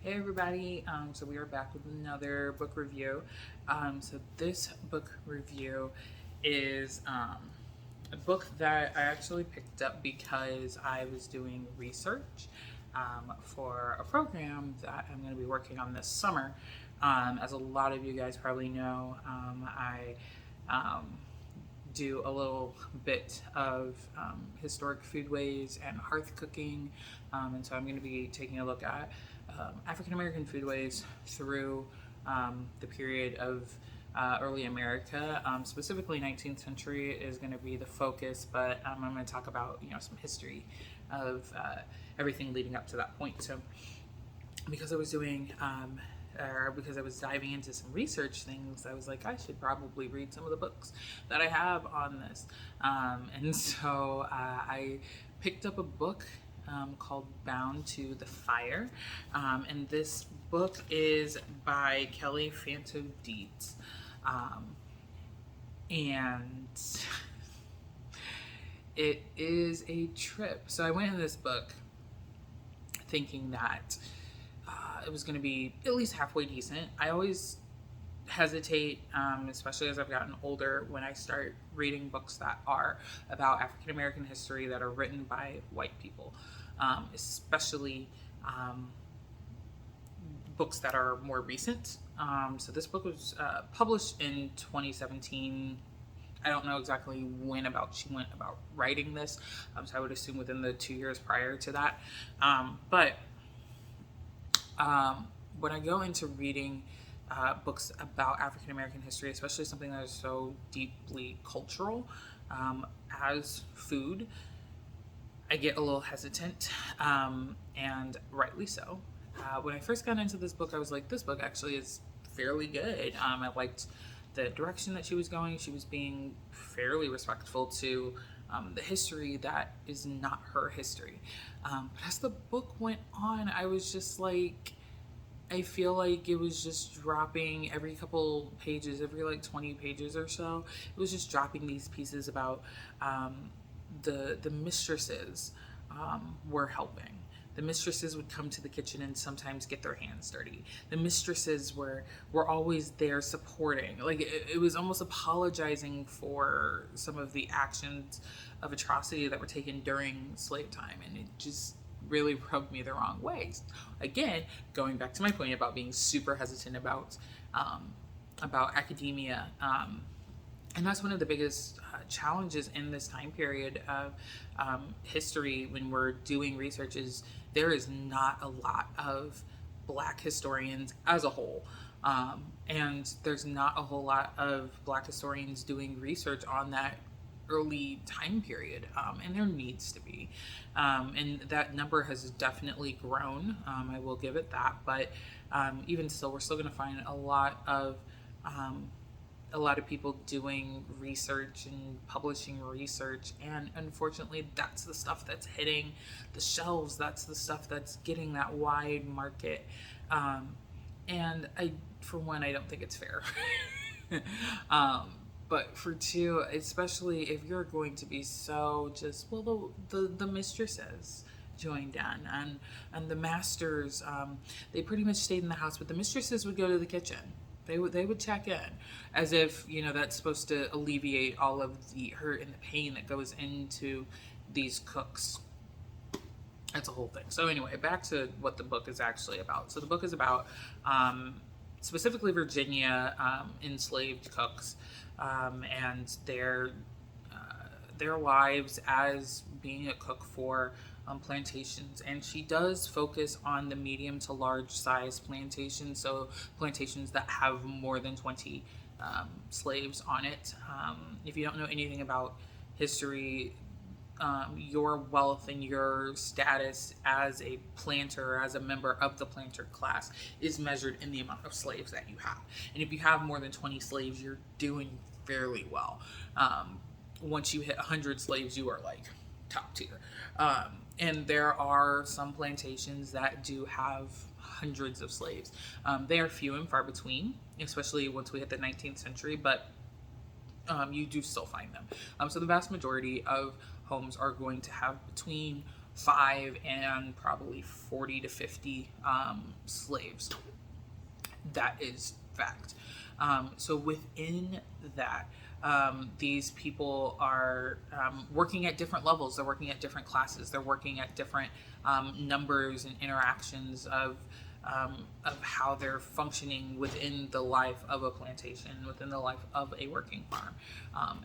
Hey everybody, so we are back with another book review. So this book review is a book that I actually picked up because I was doing research for a program that I'm going to be working on this summer. As a lot of you guys probably know, I um, do a little bit of historic foodways and hearth cooking. And so I'm going to be taking a look at African American foodways through the period of early America. Specifically, 19th century is going to be the focus, but I'm going to talk about some history of everything leading up to that point. So because I was doing or because I was diving into some research things, I was like, I should probably read some of the books that I have on this. And so I picked up a book called Bound to the Fire. And this book is by Kelly Fanto Deetz. And it is a trip. So I went in this book thinking that it was going to be at least halfway decent. I always hesitate, especially as I've gotten older, when I start reading books that are about African American history that are written by white people, especially books that are more recent. So this book was published in 2017. I don't know exactly when she went about writing this, so I would assume within the 2 years prior to that. But when I go into reading books about African American history, especially something that is so deeply cultural as food, I get a little hesitant, and rightly so. When I first got into this book, I was like, this book actually is fairly good. I liked the direction that she was going. She was being fairly respectful to the history that is not her history. But as the book went on, I was just like, I feel like it was just dropping every couple pages, every like 20 pages or so. It was just dropping these pieces about the mistresses were helping. The mistresses would come to the kitchen and sometimes get their hands dirty. The mistresses were always there supporting. Like it was almost apologizing for some of the actions of atrocity that were taken during slave time, and it just really rubbed me the wrong way. Again, going back to my point about being super hesitant about academia. And that's one of the biggest challenges in this time period of history when we're doing research is there is not a lot of Black historians as a whole. And there's not a whole lot of Black historians doing research on that early time period, and there needs to be. And that number has definitely grown. I will give it that. But even still, we're still going to find a lot of people doing research and publishing research, and unfortunately that's the stuff that's hitting the shelves, that's the stuff that's getting that wide market. And I, for one, I don't think it's fair. But for two, especially if you're going to be so just, well, the mistresses joined in, and the masters, they pretty much stayed in the house, but the mistresses would go to the kitchen. They would check in, as if that's supposed to alleviate all of the hurt and the pain that goes into these cooks. That's a whole thing. So anyway, back to what the book is actually about. So the book is about specifically Virginia enslaved cooks, and their lives as being a cook for plantations. And she does focus on the medium to large size plantations, so plantations that have more than 20 slaves on it. If you don't know anything about history, your wealth and your status as a planter, as a member of the planter class, is measured in the amount of slaves that you have. And if you have more than 20 slaves, you're doing fairly well. Once you hit 100 slaves, you are like top tier. And there are some plantations that do have hundreds of slaves. They are few and far between, especially once we hit the 19th century, but you do still find them. So the vast majority of homes are going to have between 5 and probably 40 to 50 slaves. That is fact. So within that, these people are working at different levels. They're working at different classes. They're working at different numbers and interactions of how they're functioning within the life of a plantation, within the life of a working farm.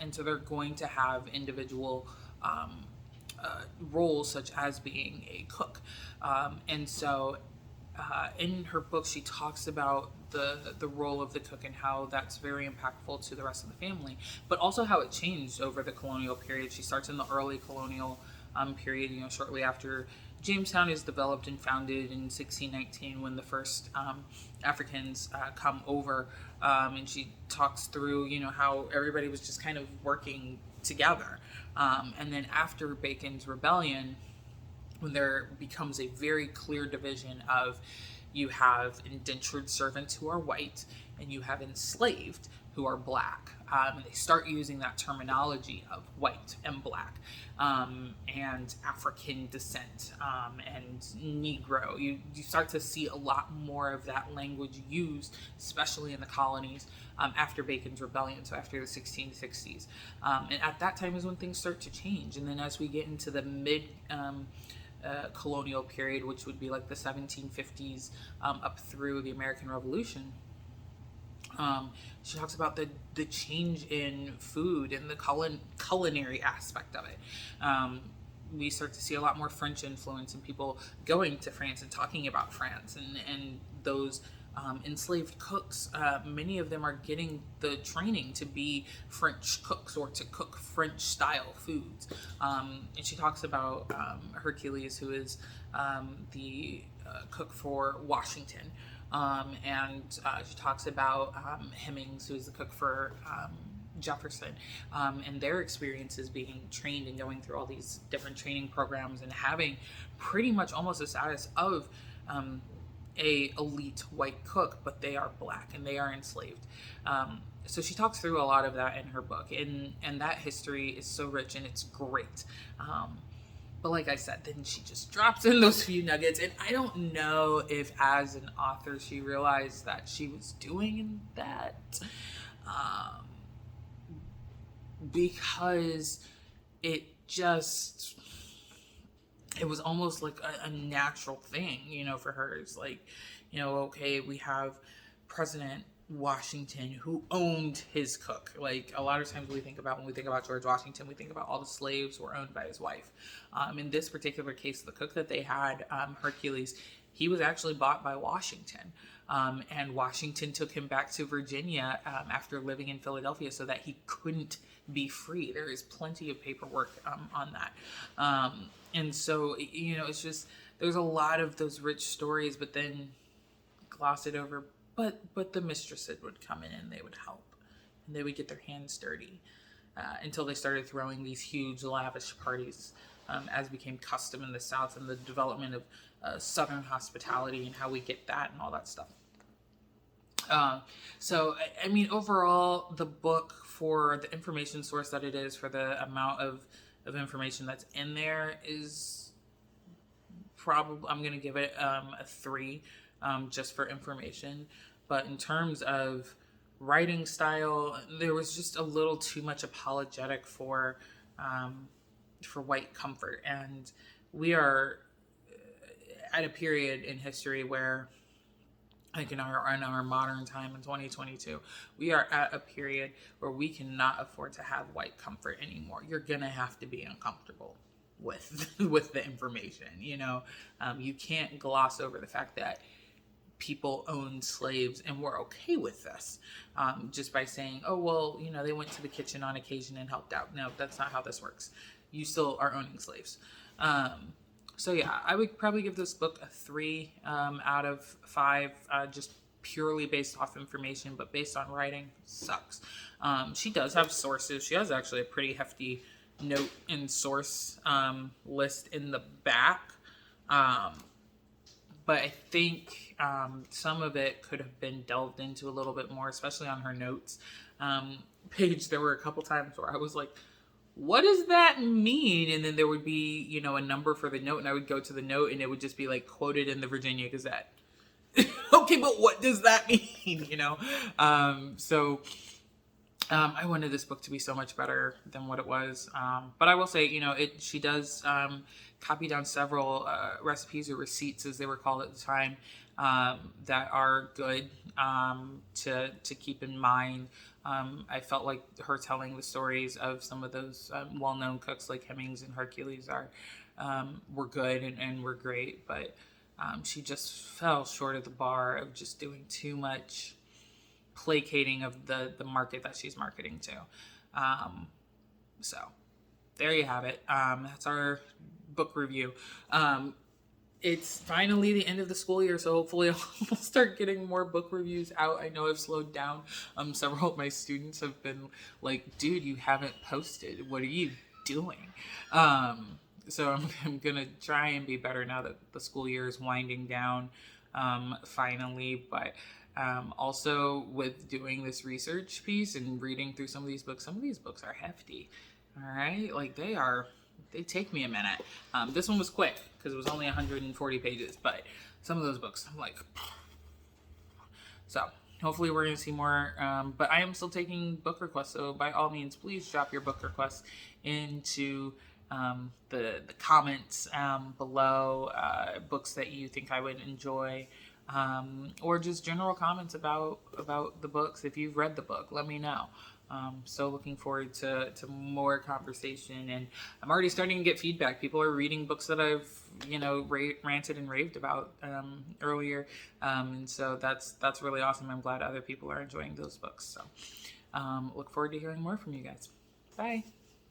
And so they're going to have individual roles, such as being a cook. And so in her book, she talks about the role of the cook and how that's very impactful to the rest of the family, but also how it changed over the colonial period. She starts in the early colonial period, shortly after Jamestown is developed and founded in 1619, when the first Africans come over, and she talks through, how everybody was just kind of working together. And then after Bacon's Rebellion, when there becomes a very clear division of, you have indentured servants who are white and you have enslaved who are black. And they start using that terminology of white and black, and African descent, and Negro. You start to see a lot more of that language used, especially in the colonies, after Bacon's Rebellion, so after the 1660s. And at that time is when things start to change. And then as we get into the mid colonial period, which would be like the 1750s up through the American Revolution, she talks about the change in food and the culinary aspect of it. We start to see a lot more French influence and people going to France and talking about France, and those enslaved cooks, many of them are getting the training to be French cooks or to cook French style foods. And she talks about Hercules, who is the cook for Washington. And she talks about Hemmings, who is the cook for Jefferson, and their experiences being trained and going through all these different training programs and having pretty much almost the status of a elite white cook, but they are black and they are enslaved. So she talks through a lot of that in her book, and that history is so rich and it's great. But like I said, then she just drops in those few nuggets, and I don't know if as an author she realized that she was doing that, because it was almost like a natural thing, for her. It's like, okay, we have President Washington who owned his cook. Like, a lot of times when we think about George Washington, we think about all the slaves who were owned by his wife. In this particular case, the cook that they had, Hercules, he was actually bought by Washington. And Washington took him back to Virginia after living in Philadelphia so that he couldn't be free. There is plenty of paperwork on that. And so, it's just, there's a lot of those rich stories, but then gloss it over. But the mistresses would come in and they would help, and they would get their hands dirty until they started throwing these huge lavish parties, as became custom in the South, and the development of Southern hospitality and how we get that and all that stuff. So, I mean, overall, the book, for the information source that it is, for the amount of information that's in there, is probably, I'm going to give it a 3, just for information. But in terms of writing style, there was just a little too much apologetic for white comfort. And we are at a period in history where, like in our modern time in 2022, we are at a period where we cannot afford to have white comfort anymore. You're gonna have to be uncomfortable with the information. You can't gloss over the fact that people owned slaves and were okay with this, just by saying, oh, well, they went to the kitchen on occasion and helped out. No, that's not how this works. You still are owning slaves. So yeah, I would probably give this book a 3 out of 5, just purely based off information, but based on writing, sucks. She does have sources. She has actually a pretty hefty note and source list in the back. But I think some of it could have been delved into a little bit more, especially on her notes page. There were a couple times where I was like, what does that mean? And then there would be, you know, a number for the note, and I would go to the note and it would just be like quoted in the Virginia Gazette. Okay, but what does that mean? You know? I wanted this book to be so much better than what it was. But I will say, you know, she does copy down several recipes or receipts, as they were called at the time, that are good to keep in mind. I felt like her telling the stories of some of those well-known cooks like Hemmings and Hercules were good and were great, but she just fell short of the bar of just doing too much placating of the market that she's marketing to. So there you have it. That's our book review. It's finally the end of the school year, so hopefully I'll start getting more book reviews out. I know I've slowed down. Several of my students have been like, dude, you haven't posted. What are you doing? So I'm going to try and be better now that the school year is winding down finally. But also with doing this research piece and reading through some of these books are hefty. All right? Like they take me a minute. This one was quick because it was only 140 pages, but some of those books, I'm like, so hopefully we're going to see more. But I am still taking book requests. So by all means, please drop your book requests into the comments below, books that you think I would enjoy, or just general comments about the books. If you've read the book, let me know. So looking forward to more conversation, and I'm already starting to get feedback. People are reading books that I've, you know, ranted and raved about earlier, and so that's really awesome. I'm glad other people are enjoying those books. So look forward to hearing more from you guys. Bye.